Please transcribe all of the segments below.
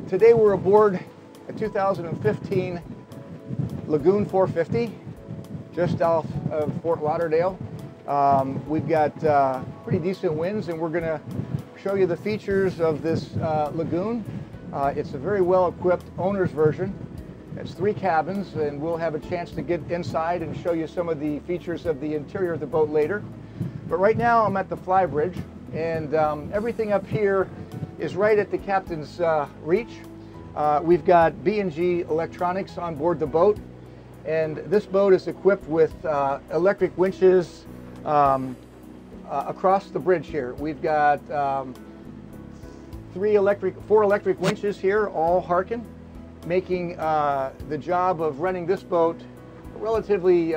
Today we're aboard a 2015 Lagoon 450, just off of Fort Lauderdale. We've got pretty decent winds, and we're going to show you the features of this Lagoon. It's a very well-equipped owner's version. It's 3 cabins, and we'll have a chance to get inside and show you some of the features of the interior of the boat later. But right now I'm at the Flybridge, and everything up here is right at the captain's reach. We've got B&G electronics on board the boat, and this boat is equipped with electric winches across the bridge here. We've got 4 electric winches here, all Harken, making the job of running this boat relatively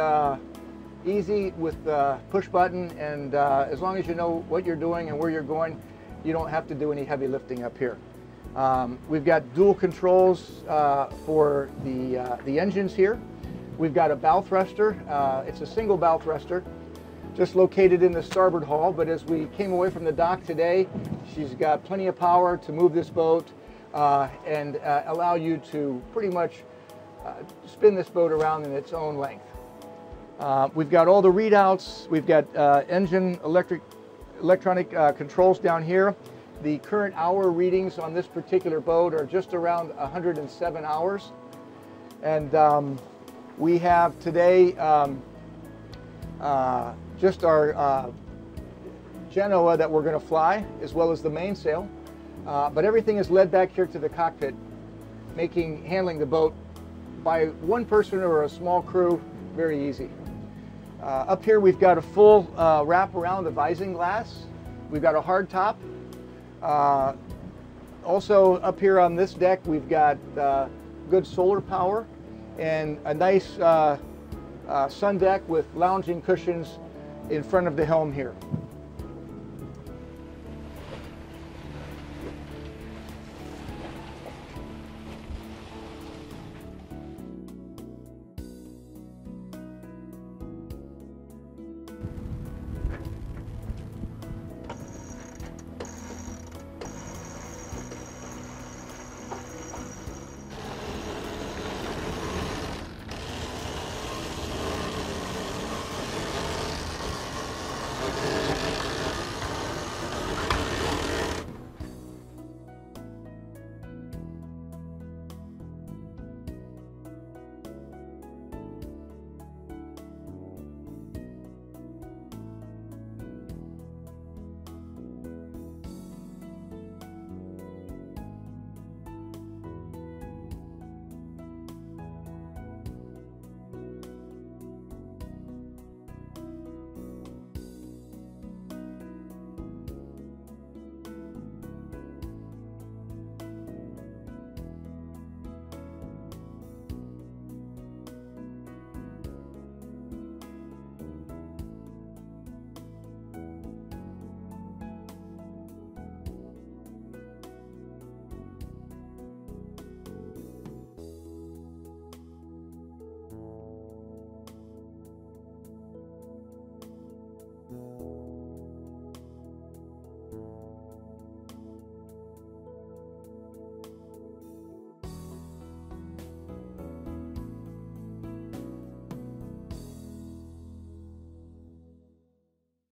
easy with the push button, and as long as you know what you're doing and where you're going, you don't have to do any heavy lifting up here. We've got dual controls for the engines here. We've got a bow thruster. It's a single bow thruster, just located in the starboard hull, but as we came away from the dock today, she's got plenty of power to move this boat and allow you to pretty much spin this boat around in its own length. We've got all the readouts. We've got engine electronic controls down here. The current hour readings on this particular boat are just around 107 hours. And we have today just our Genoa that we're going to fly, as well as the mainsail. But everything is led back here to the cockpit, making handling the boat by one person or a small crew very easy. Up here we've got a full wrap around the vising glass. We've got a hard top. Also up here on this deck we've got good solar power and a nice sun deck with lounging cushions in front of the helm here.